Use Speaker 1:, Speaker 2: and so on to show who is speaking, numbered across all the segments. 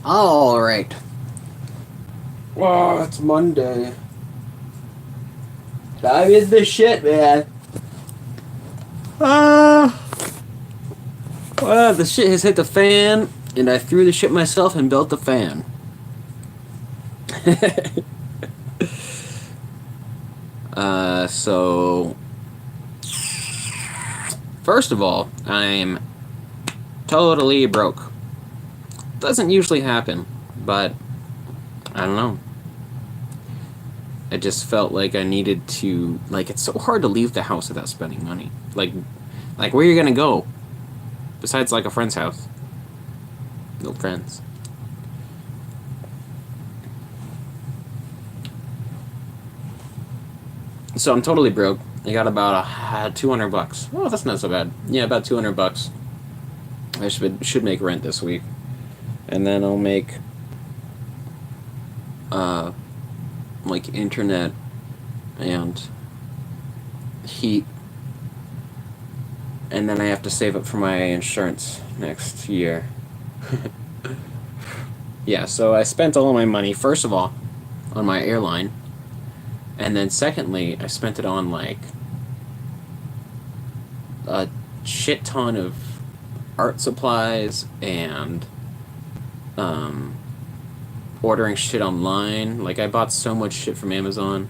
Speaker 1: All right. Oh, it's Monday. Time is the shit, man. Well, the shit has hit the fan, and I threw the shit myself and built the fan. So first of all, I'm totally broke. Doesn't usually happen, but I don't know. I just felt like I needed to, like, it's so hard to leave the house without spending money. Like where are you gonna go? Besides, like, a friend's house. No friends. So I'm totally broke. I got about $200. Oh, that's not so bad. Yeah, about $200. I should make rent this week, and then I'll make like internet and heat, and then I have to save up for my insurance next year. Yeah, so I spent all of my money, first of all, on my airline, and then secondly, I spent it on, like, a shit ton of art supplies and ordering shit online. Like, I bought so much shit from Amazon.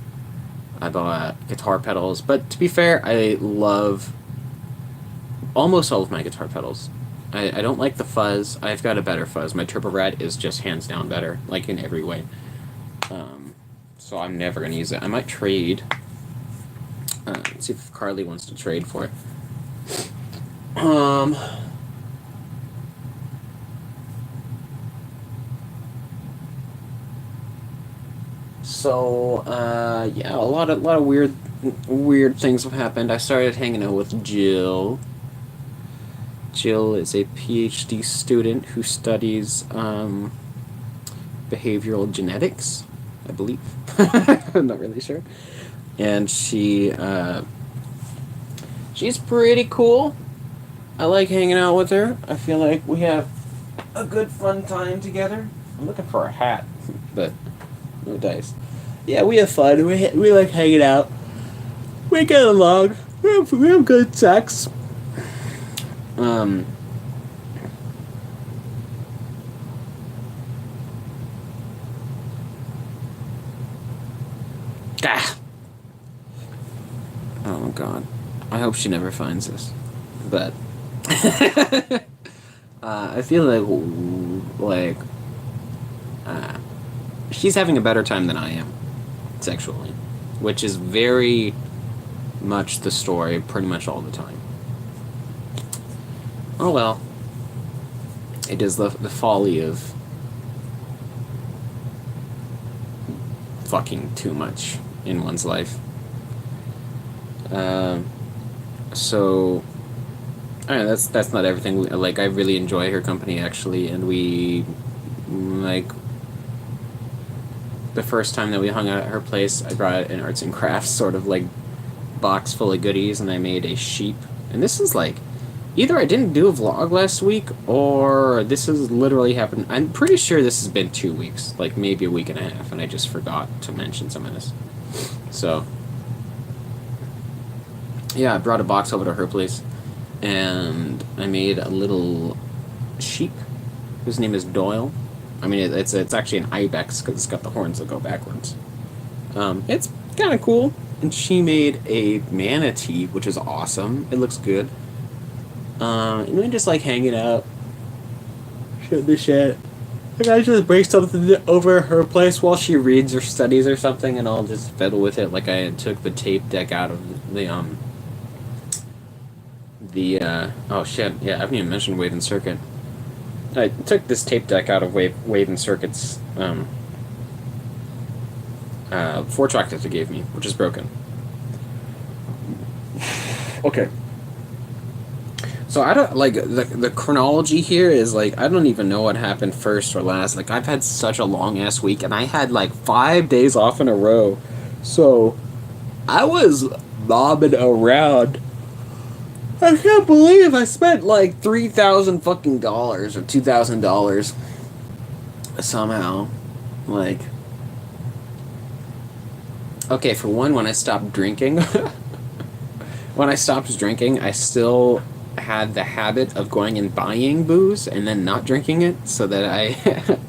Speaker 1: I bought guitar pedals, but to be fair, I love almost all of my guitar pedals. I don't like the fuzz. I've got a better fuzz. My Turbo Rad is just hands down better, like, in every way. So I'm never going to use it. I might trade. See if Carly wants to trade for it. Yeah, a lot of weird things have happened. I started hanging out with Jill. Jill is a PhD student who studies behavioral genetics, I believe. I'm not really sure. And she's pretty cool. I like hanging out with her. I feel like we have a good fun time together. I'm looking for a hat, but no dice. Yeah, we have fun. We like hanging out. We get along. We have good sex. Ah. Oh God. I hope she never finds this. But I feel like she's having a better time than I am sexually, which is very much the story pretty much all the time. Oh well. It is the folly of fucking too much in one's life. So I don't know, that's not everything. Like, I really enjoy her company, actually, and we, like, the first time that we hung out at her place, I brought an arts and crafts sort of, like, box full of goodies, and I made a sheep. And this is, like, either I didn't do a vlog last week, or this has literally happened. I'm pretty sure this has been 2 weeks, like, maybe a week and a half, and I just forgot to mention some of this. So yeah, I brought a box over to her place, and I made a little sheep whose name is Doyle. I mean, it's actually an ibex because it's got the horns that go backwards. It's kind of cool. And she made a manatee, which is awesome. It looks good. And we just like hanging out, shooting the shit. Like, I just bring something over her place while she reads or studies or something, and I'll just fiddle with it. Like, I took the tape deck out of the oh shit, yeah, I haven't even mentioned Wave and Circuit. I took this tape deck out of Wave and Circuit's 4-track that they gave me, which is broken. Okay. So I don't, like, the chronology here is, like, I don't even know what happened first or last. Like, I've had such a long ass week, and I had like 5 days off in a row. So I was bobbing around. I can't believe I spent like $3,000 fucking dollars or $2,000 somehow, like, okay, for one, when I stopped drinking, when I stopped drinking, I still had the habit of going and buying booze and then not drinking it, so that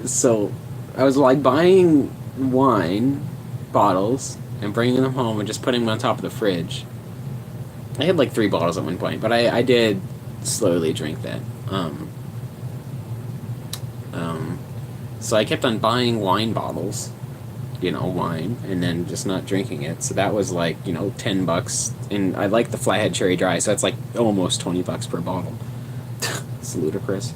Speaker 1: so I was like buying wine bottles and bringing them home and just putting them on top of the fridge. I had like 3 bottles at one point, but I did slowly drink that. Um, so I kept on buying wine bottles, wine, and then just not drinking it. So that was like, $10. And I like the Flathead Cherry Dry, so that's like almost $20 per bottle. It's ludicrous.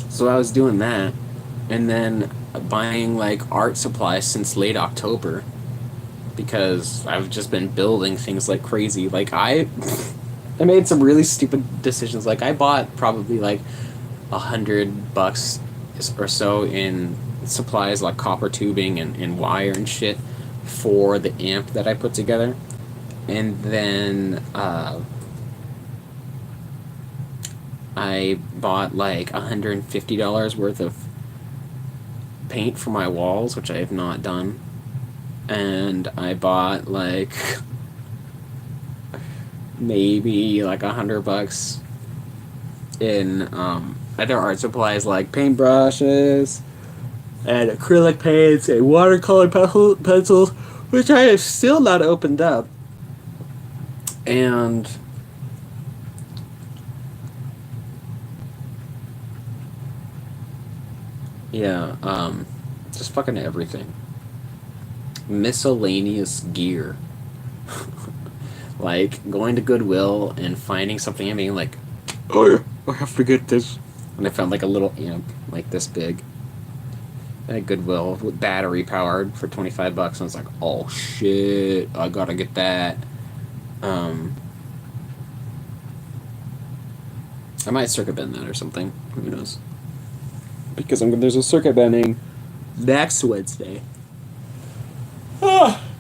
Speaker 1: So I was doing that, and then buying like art supplies since late October because I've just been building things like crazy. Like I made some really stupid decisions. Like I bought probably like $100 or so in supplies like copper tubing and wire and shit for the amp that I put together, and then I bought like $150 worth of paint for my walls, which I have not done. And I bought like maybe like $100 in other art supplies like paintbrushes and acrylic paints and watercolor pencils, which I have still not opened up. And yeah, just fucking everything. Miscellaneous gear. Like going to Goodwill and finding something and being like, oh yeah, I have to get this. And I found like a little amp like this big at Goodwill with battery powered for $25, and I was like, oh shit, I gotta get that. I might circuit bend that or something. Who knows? Because there's a circuit bending next Wednesday.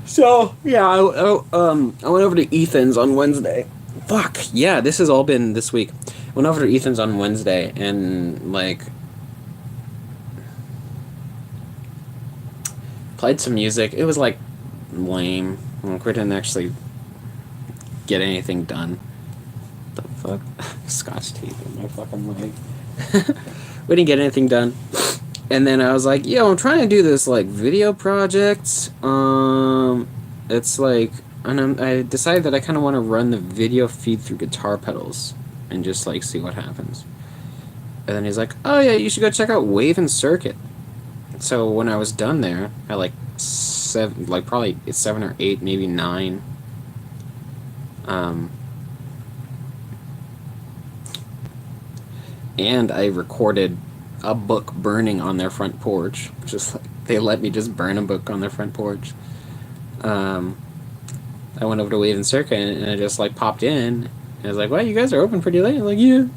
Speaker 1: So yeah, I went over to Ethan's on Wednesday. Fuck yeah, this has all been this week. Went over to Ethan's on Wednesday and like played some music. It was like lame. Like, we didn't actually get anything done. The fuck, Scotch tape in my fucking leg. We didn't get anything done. And then I was like, yo, I'm trying to do this, like, video project. It's like, and I decided that I kind of want to run the video feed through guitar pedals and just, like, see what happens. And then he's like, oh, yeah, you should go check out Wave and Circuit. So when I was done there, at, like, probably 7 or 8, maybe 9, and I recorded a book burning on their front porch. Just like they let me just burn a book on their front porch. I went over to Wave and Circuit and I just like popped in. And I was like, "Well, you guys are open pretty late." I'm like, "Yeah,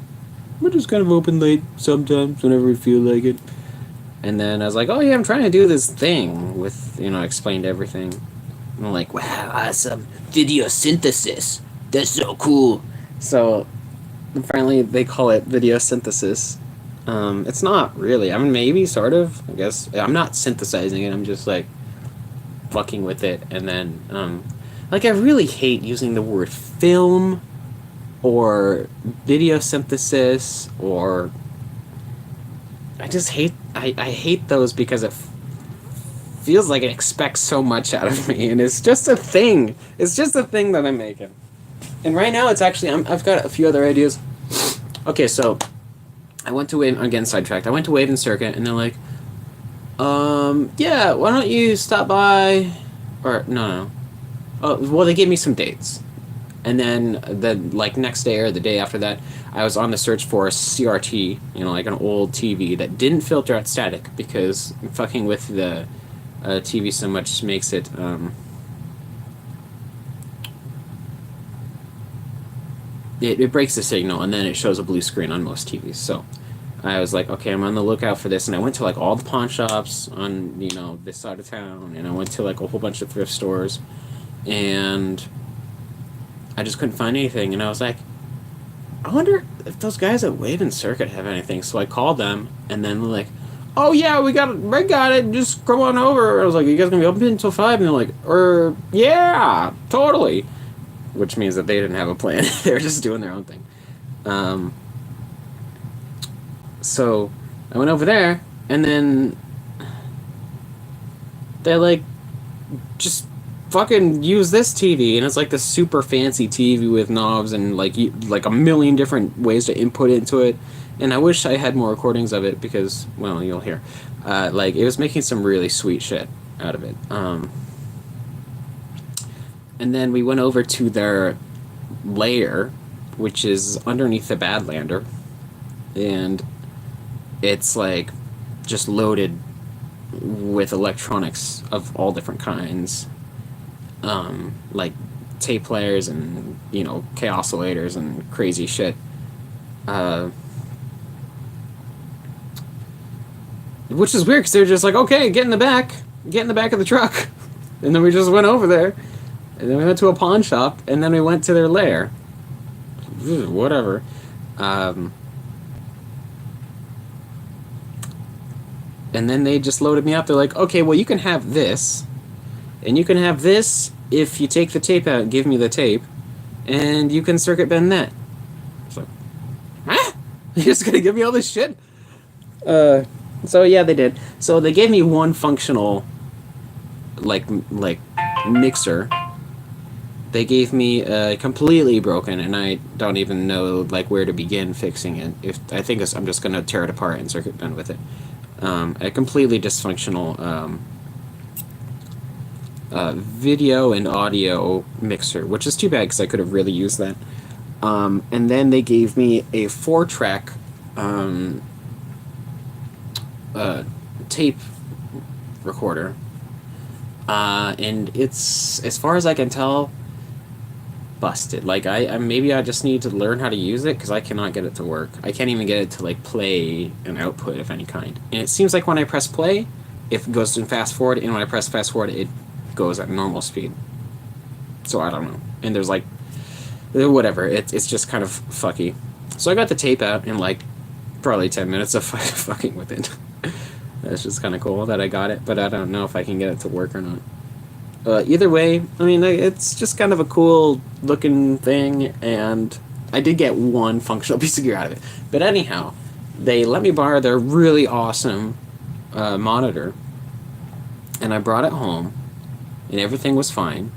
Speaker 1: we're just kind of open late sometimes whenever we feel like it." And then I was like, "Oh yeah, I'm trying to do this thing with explained everything." And I'm like, "Wow, awesome video synthesis. That's so cool." So apparently they call it video synthesis. It's not really. I mean, maybe, sort of, I guess. I'm not synthesizing it. I'm just, like, fucking with it. And then, like, I really hate using the word film or video synthesis or... I just hate... I hate those because it feels like it expects so much out of me. And it's just a thing. It's just a thing that I'm making. And right now, it's actually... I've got a few other ideas. Okay, so... I went to Wave, again sidetracked, I went to Wave and Circuit, and they're like, yeah, why don't you stop by, or, no. Oh, well, they gave me some dates. And then, the, like, next day or the day after that, I was on the search for a CRT, like an old TV that didn't filter out static, because fucking with the TV so much makes it, it breaks the signal, and then it shows a blue screen on most TVs. So I was like, okay, I'm on the lookout for this. And I went to like all the pawn shops on this side of town, and I went to like a whole bunch of thrift stores, and I just couldn't find anything, and I was like, I wonder if those guys at Wave and Circuit have anything. So I called them, and then they're like, "Oh yeah, we got it. Just come on over." I was like, "You guys gonna be open until 5?" And they're like, yeah, totally." Which means that they didn't have a plan. They were just doing their own thing. So I went over there, and then they like just fucking use this TV, and it's like this super fancy TV with knobs and like a million different ways to input into it. And I wish I had more recordings of it because, well, you'll hear. Like it was making some really sweet shit out of it. And then we went over to their lair, which is underneath the Badlander, and it's like just loaded with electronics of all different kinds, like tape players and K oscillators and crazy shit. Which is weird because they were just like, okay, get in the back of the truck, and then we just went over there, and then we went to a pawn shop, and then we went to their lair. Whatever. And then they just loaded me up. They're like, okay, well, you can have this, and you can have this if you take the tape out and give me the tape, and you can circuit bend that. It's like, huh? You're just gonna give me all this shit? So yeah, they did. So they gave me one functional, like mixer. They gave me completely broken, and I don't even know like where to begin fixing it. I think I'm just gonna tear it apart and circuit bend with it. A completely dysfunctional video and audio mixer, which is too bad because I could have really used that. And then they gave me a 4-track tape recorder, and it's, as far as I can tell, busted. Like I maybe I just need to learn how to use it because I cannot get it to work. I can't even get it to like play an output of any kind. And it seems like when I press play, it goes to fast forward, and when I press fast forward, it goes at normal speed. So I don't know. And there's like whatever. It's just kind of fucky. So I got the tape out in like probably 10 minutes of fucking with it. That's just kind of cool that I got it, but I don't know if I can get it to work or not. Either way, I mean, it's just kind of a cool looking thing, and I did get one functional piece of gear out of it. But anyhow, they let me borrow their really awesome monitor, and I brought it home, and everything was fine,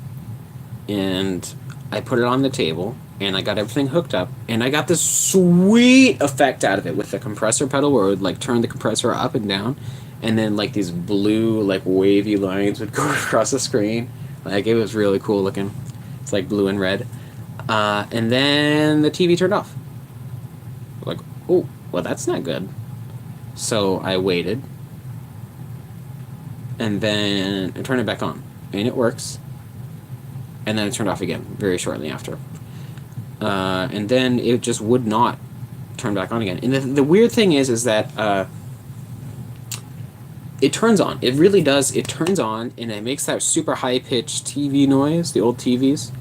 Speaker 1: and I put it on the table, and I got everything hooked up, and I got this sweet effect out of it with the compressor pedal where it would like turn the compressor up and down, and then like these blue like wavy lines would go across the screen. Like it was really cool looking. It's like blue and red. And then the TV turned off. Like, oh, well that's not good. So I waited, and then I turned it back on, and it works. And then it turned off again very shortly after. And then it just would not turn back on again. And the weird thing is that it turns on. It really does. It turns on, and it makes that super high-pitched TV noise, the old TVs.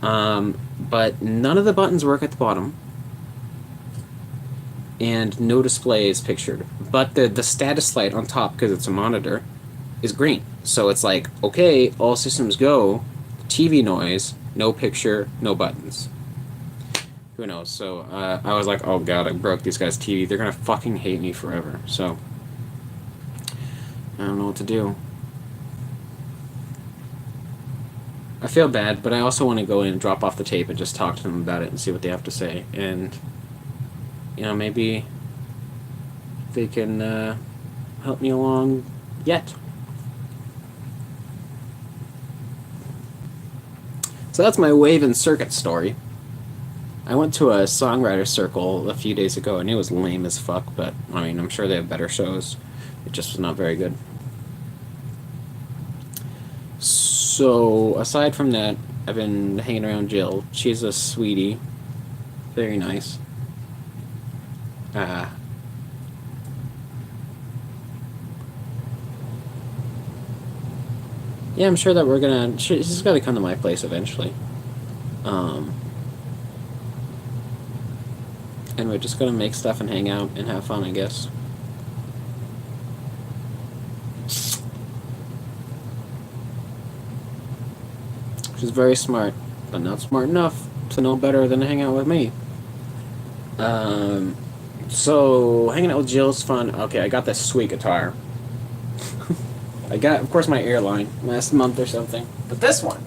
Speaker 1: But none of the buttons work at the bottom, and no display is pictured. But the status light on top, because it's a monitor, is green. So it's like, okay, all systems go, TV noise, no picture, no buttons. Who knows? So I was like, oh god, I broke these guys' TV. They're gonna fucking hate me forever. So I don't know what to do. I feel bad, but I also want to go in and drop off the tape and just talk to them about it and see what they have to say. And, maybe they can help me along yet. So that's my Wave and Circuit story. I went to a songwriter circle a few days ago, and it was lame as fuck, but, I mean, I'm sure they have better shows. It just was not very good. So, aside from that, I've been hanging around Jill. She's a sweetie. Very nice. Yeah, I'm sure that she's gotta come to my place eventually. Um, and we're just gonna make stuff and hang out and have fun, I guess. She's very smart, but not smart enough to know better than to hang out with me. Um, so hanging out with Jill's fun. Okay, I got this sweet guitar. I got, of course, my airline last month or something, but this one.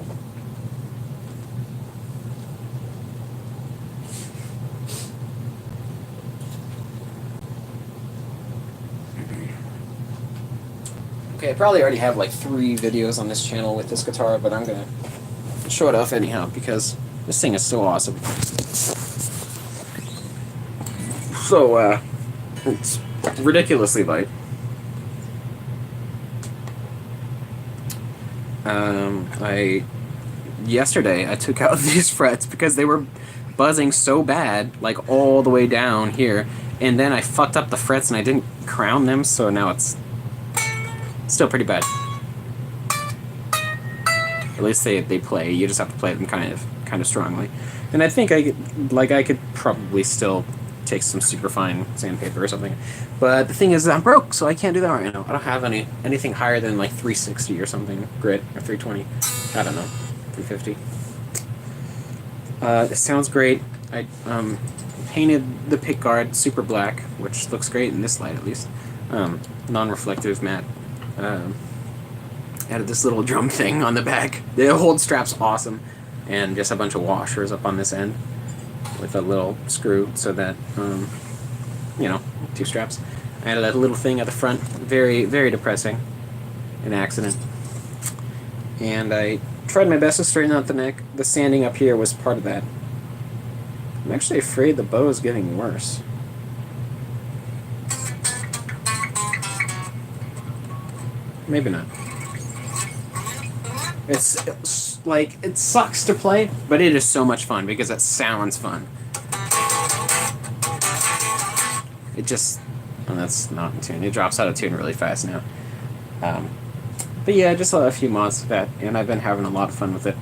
Speaker 1: Okay, I probably already have like 3 videos on this channel with this guitar, but I'm gonna show it off anyhow because this thing is so awesome. So, it's ridiculously light. Yesterday I took out these frets because they were buzzing so bad, like all the way down here, and then I fucked up the frets and I didn't crown them, so now it's still pretty bad. At least they play. You just have to play them kind of strongly. And I think I could probably still take some super fine sandpaper or something. But the thing is, I'm broke, so I can't do that right now. I don't have anything higher than like 360 or something grit, or 320. I don't know, 350. It sounds great. I painted the pick guard super black, which looks great in this light at least. Non-reflective matte. Added this little drum thing on the back. The hold strap's awesome, and just a bunch of washers up on this end with a little screw so that 2 straps. I added that little thing at the front. Very, very depressing. An accident. And I tried my best to straighten out the neck. The sanding up here was part of that. I'm actually afraid the bow is getting worse. Maybe not. It's like, it sucks to play, but it is so much fun because it sounds fun. It just, oh, that's not in tune. It drops out of tune really fast now. But yeah, just a few mods of that, and I've been having a lot of fun with it.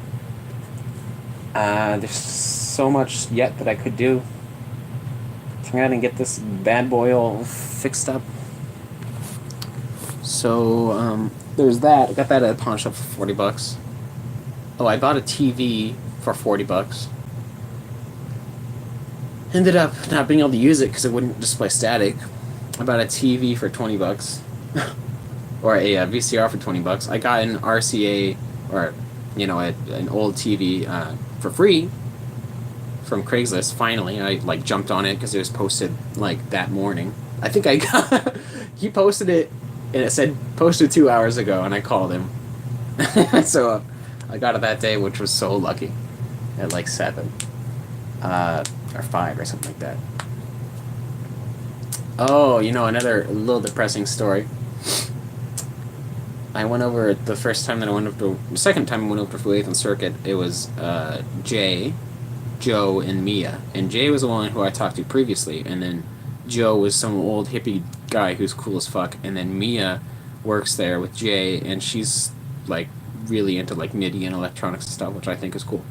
Speaker 1: There's so much yet that I could do. Try out and get this bad boy all fixed up. So, there's that. I got that at a pawn shop for $40. Oh, I bought a TV for $40. Ended up not being able to use it because it wouldn't display static. I bought a TV for $20. Or a VCR for $20. I got an RCA, or, an old TV for free from Craigslist, finally. I, jumped on it because it was posted, that morning. I think I got... He posted it, and it said, posted 2 hours ago, and I called him. So, I got it that day, which was so lucky. At, 7. Or 5, or something like that. Oh, another little depressing story. I went over the first time that I went over, the second time I went over to the 8th Circuit, it was Jay, Joe, and Mia. And Jay was the one who I talked to previously, and then Joe was some old hippie guy who's cool as fuck, and then Mia works there with Jay, and she's, really into, MIDI and electronics and stuff, which I think is cool.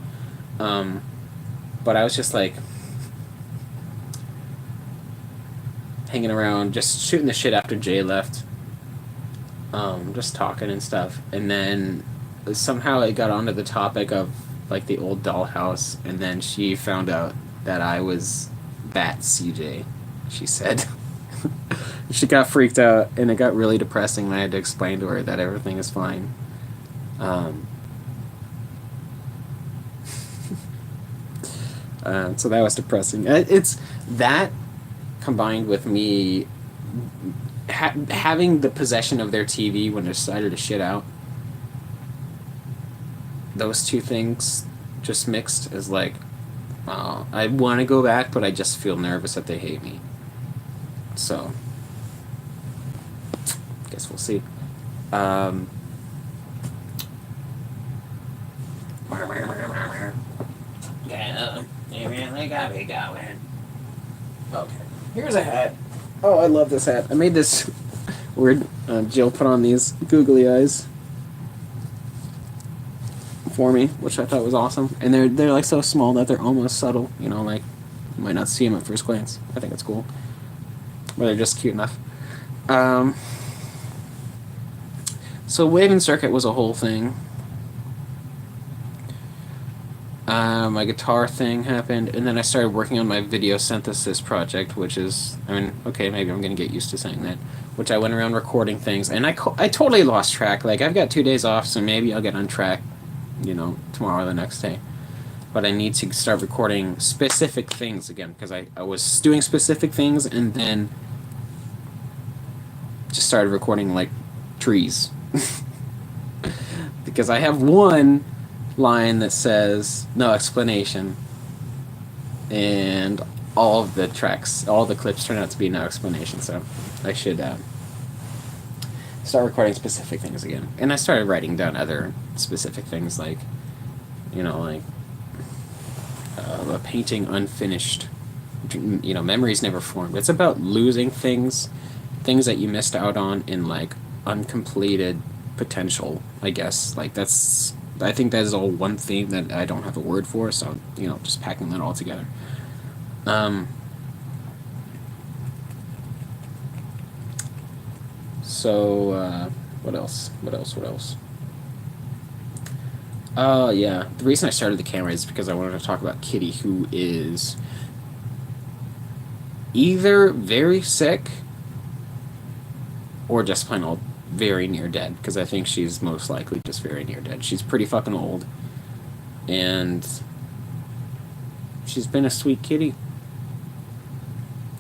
Speaker 1: But I was just, hanging around, just shooting the shit after Jay left. Just talking and stuff, and then somehow it got onto the topic of the old dollhouse, and then she found out that I was that CJ, she said. She got freaked out, and it got really depressing, and I had to explain to her that everything is fine. So that was depressing. It's that combined with me having the possession of their TV when they decided to shit out. Those two things just mixed is I want to go back, but I just feel nervous that they hate me. So, guess we'll see. Yeah, you really got me going. Okay, here's a hat. Oh, I love this hat. I made this weird... Jill put on these googly eyes for me, which I thought was awesome. And they're like so small that they're almost subtle. You know, like you might not see them at first glance. I think it's cool, but they're just cute enough. So Waving Circuit was a whole thing. My guitar thing happened, and then I started working on my video synthesis project, which is, I mean, okay, maybe I'm going to get used to saying that, which I went around recording things, and I totally lost track. Like, I've got 2 days off, so maybe I'll get on track, you know, tomorrow or the next day. But I need to start recording specific things again, because I was doing specific things, and then just started recording, like, trees. Because I have one line that says no explanation, and all of the tracks, all the clips turn out to be no explanation, so I should start recording specific things again. And I started writing down other specific things, like, you know, like a painting unfinished, you know, memories never formed. It's about losing things that you missed out on in, like, uncompleted potential, I guess. Like, I think that is all one theme that I don't have a word for, so, you know, just packing that all together. What else? Yeah, the reason I started the camera is because I wanted to talk about Kitty, who is either very sick or just plain old very near dead, because I think she's most likely just very near dead. She's pretty fucking old, and she's been a sweet kitty.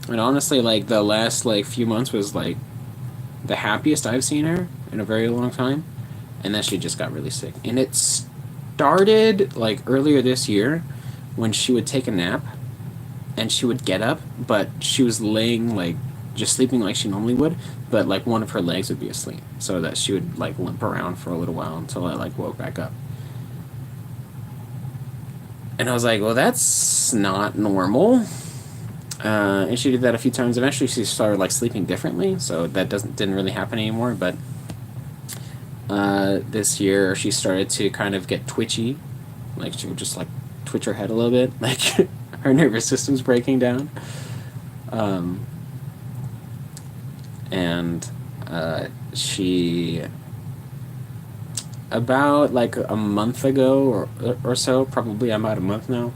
Speaker 1: And honestly, like, the last, like, few months was, like, the happiest I've seen her in a very long time, and then she just got really sick. And it started, like, earlier this year, when she would take a nap, and she would get up, but she was laying, like, just sleeping like she normally would, but, like, one of her legs would be asleep, so that she would, like, limp around for a little while until I, like, woke back up. And I was like, well, that's not normal. And she did that a few times. Eventually she started, like, sleeping differently, so that didn't really happen anymore. But this year she started to kind of get twitchy. Like, she would just, like, twitch her head a little bit, like her nervous system's breaking down. And she, about, like, a month ago or so, probably about a month now,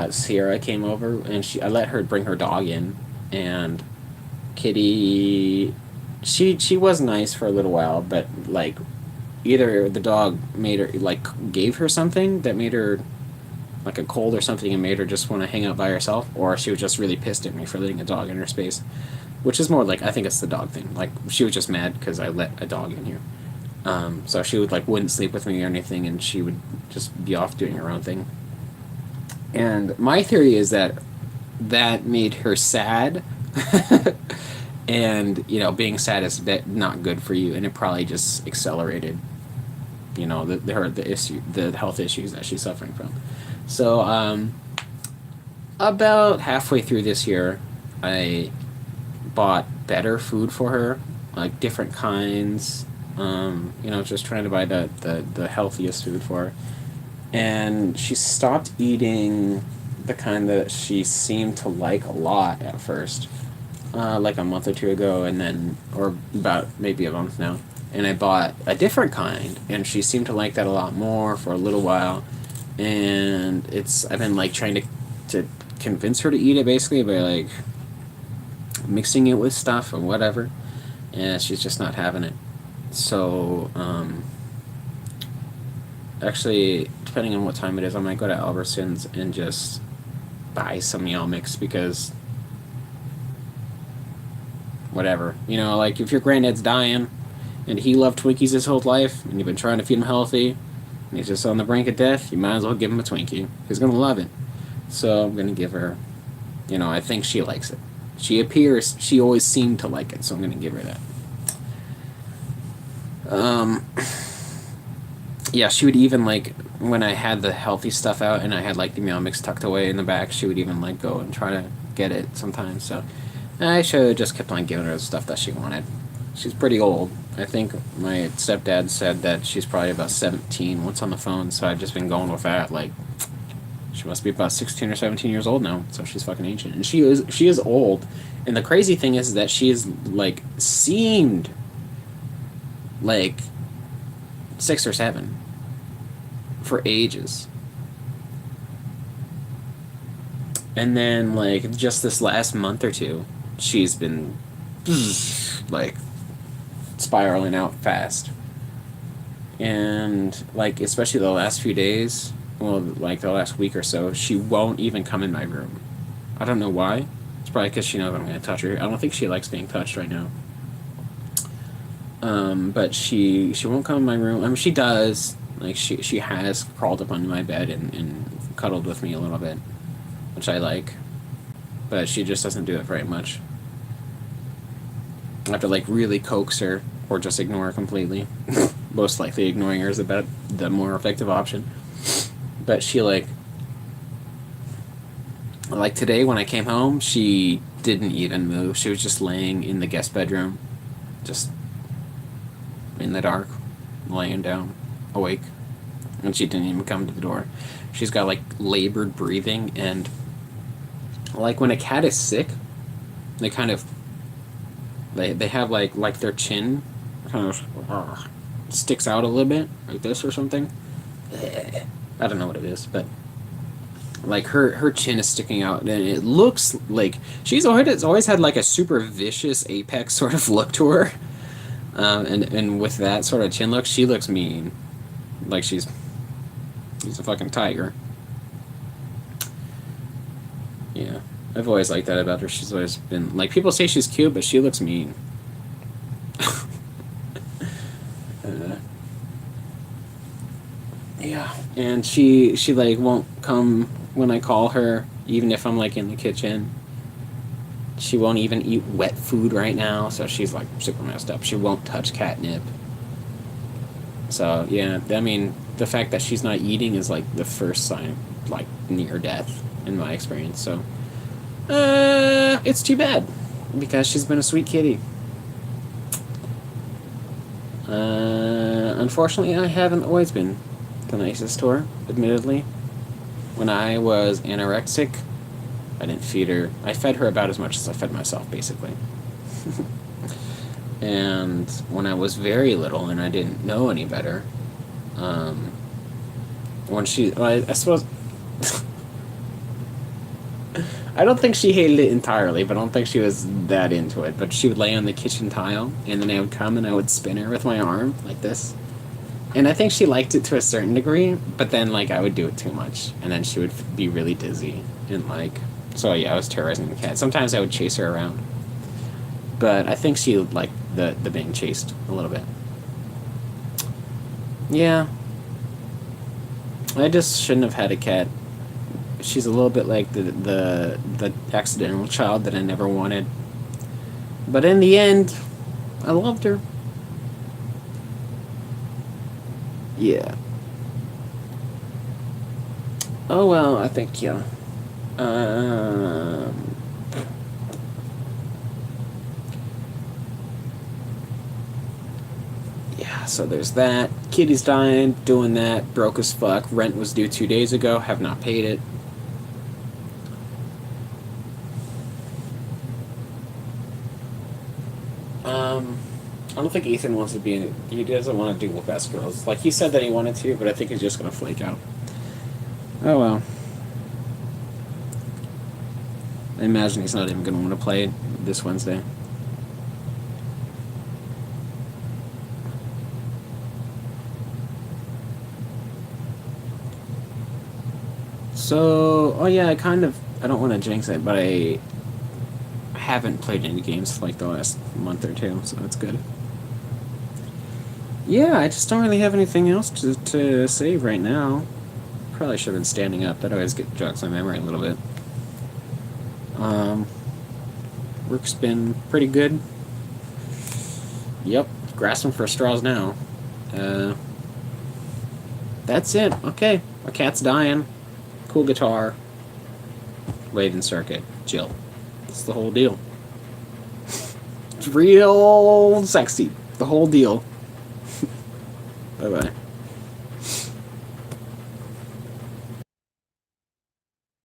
Speaker 1: Sierra came over, and I let her bring her dog in, and Kitty, she was nice for a little while, but, like, either the dog made her, like, gave her something that made her, like, a cold or something, and made her just want to hang out by herself, or she was just really pissed at me for letting a dog in her space. Which is more like, I think it's the dog thing. Like, she was just mad because I let a dog in here. So she would, like, wouldn't sleep with me or anything, and she would just be off doing her own thing. And my theory is that made her sad. And, you know, being sad is not good for you, and it probably just accelerated, you know, the health issues that she's suffering from. So, about halfway through this year, I bought better food for her, like different kinds, you know, just trying to buy the healthiest food for her. And she stopped eating the kind that she seemed to like a lot at first, like a month or two ago, and then, or about maybe a month now. And I bought a different kind, and she seemed to like that a lot more for a little while. And I've been, like, trying to convince her to eat it, basically, by, like, mixing it with stuff or whatever, and she's just not having it. So, actually, depending on what time it is, I might go to Albertsons and just buy some meal mix, because whatever, you know, like, if your granddad's dying and he loved Twinkies his whole life, and you've been trying to feed him healthy, and he's just on the brink of death, you might as well give him a Twinkie. He's gonna love it. So I'm gonna give her, you know, I think she likes it. She always seemed to like it, so I'm gonna give her that. Yeah, she would even, like, when I had the healthy stuff out and I had, like, the meal mix tucked away in the back, she would even, like, go and try to get it sometimes. So I should have just kept on giving her the stuff that she wanted. She's pretty old. I think my stepdad said that she's probably about 17 once on the phone, so I've just been going with that. Like, she must be about 16 or 17 years old now, so she's fucking ancient. And she is old. And the crazy thing is that she is, like, seemed like 6 or 7 for ages. And then, like, just this last month or two, she's been, like, spiraling out fast. And, like, especially the last few days, well, like, the last week or so, she won't even come in my room. I don't know why. It's probably because she knows I'm going to touch her. I don't think she likes being touched right now. But she won't come in my room. I mean, she does. Like, she has crawled up under my bed and cuddled with me a little bit, which I like. But she just doesn't do it very much. I have to, like, really coax her or just ignore her completely. Most likely ignoring her is about the more effective option. But she, like today when I came home, she didn't even move. She was just laying in the guest bedroom, just in the dark, laying down, awake. And she didn't even come to the door. She's got, like, labored breathing, and, like, when a cat is sick, they kind of, they have, like their chin kind of sticks out a little bit, like this or something. I don't know what it is, but, like, her chin is sticking out, and it looks like she's always had, like, a super vicious apex sort of look to her. And with that sort of chin look, she looks mean. Like she's a fucking tiger. Yeah. I've always liked that about her. She's always been, like, people say she's cute, but she looks mean. Yeah. And she like won't come when I call her, even if I'm, like, in the kitchen. She won't even eat wet food right now, so she's, like, super messed up. She won't touch catnip. So, yeah, I mean, the fact that she's not eating is, like, the first sign of, like, near death, in my experience, so. It's too bad, because she's been a sweet kitty. Unfortunately, I haven't always been the nicest to her, admittedly. When I was anorexic, I didn't feed her. I fed her about as much as I fed myself, basically. And when I was very little and I didn't know any better, when I suppose, I don't think she hated it entirely, but I don't think she was that into it. But she would lay on the kitchen tile, and then I would come and I would spin her with my arm, like this. And I think she liked it to a certain degree, but then, like, I would do it too much, and then she would be really dizzy, and, like, so yeah, I was terrorizing the cat. Sometimes I would chase her around, but I think she liked the being chased a little bit. Yeah, I just shouldn't have had a cat. She's a little bit like the accidental child that I never wanted, but in the end, I loved her. Yeah. Oh well, I think, yeah. Um, yeah, so there's that. Kitty's dying, doing that, broke as fuck. Rent was due 2 days ago, have not paid it. I don't think Ethan wants to be in it. He doesn't want to do Best Girls. Like, he said that he wanted to, but I think he's just gonna flake out. Oh well. I imagine he's not even gonna want to play it this Wednesday. So, oh yeah, I don't want to jinx it, but I haven't played any games for, like, the last month or two, so that's good. Yeah, I just don't really have anything else to say right now. Probably should have been standing up. That always jogs my memory a little bit. Work's been pretty good. Yep, grasping for straws now. That's it. Okay, my cat's dying. Cool guitar. Waving circuit. Jill. That's the whole deal. It's real sexy. The whole deal. Bye bye.